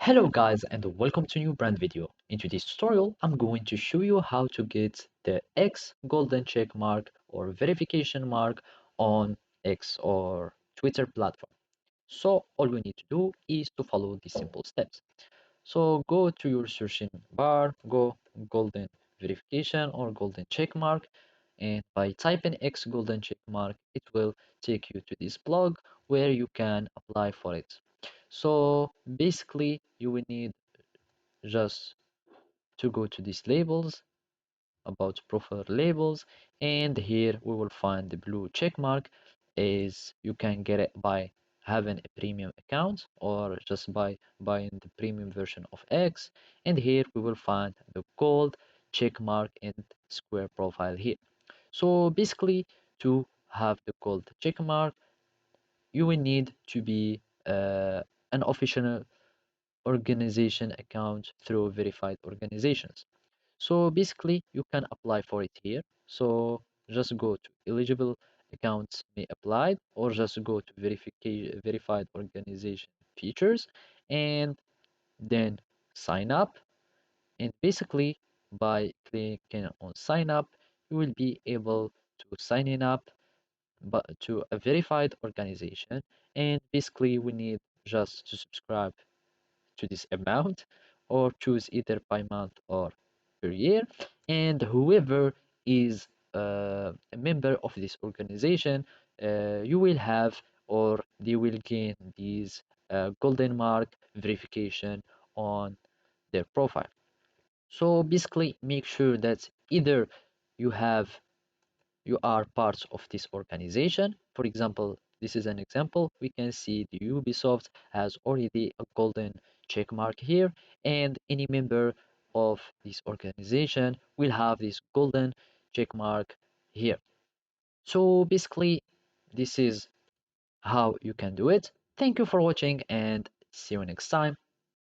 Hello guys and welcome to a new brand video. In today's tutorial, I'm going to show you how to get the X golden check mark or verification mark on X or Twitter platform. So all we need to do is to follow these simple steps. So go to your searching bar, go golden verification or golden check mark, and by typing X golden check mark, it will take you to this blog where you can apply for it. So basically, you will need just to go to these labels about profile labels, and here we will find the blue check mark. Is you can get it by having a premium account or just by buying the premium version of X, and here we will find the gold check mark and square profile here. So basically, to have the gold check mark, you will need to be an official organization account through verified organizations. So basically, you can apply for it here. So just go to eligible accounts may apply, or just go to verified organization features, and then sign up. And basically, by clicking on sign up, you will be able to sign in up but to a verified organization. And basically, we need just to subscribe to this amount or choose either by month or per year, and whoever is a member of this organization, you will have or they will gain these golden mark verification on their profile. So basically make sure that either you have you are parts of this organization. For example, this is an example. We can see the Ubisoft has already a golden check mark here, and any member of this organization will have this golden check mark here. So basically, this is how you can do it. Thank you for watching and see you next time.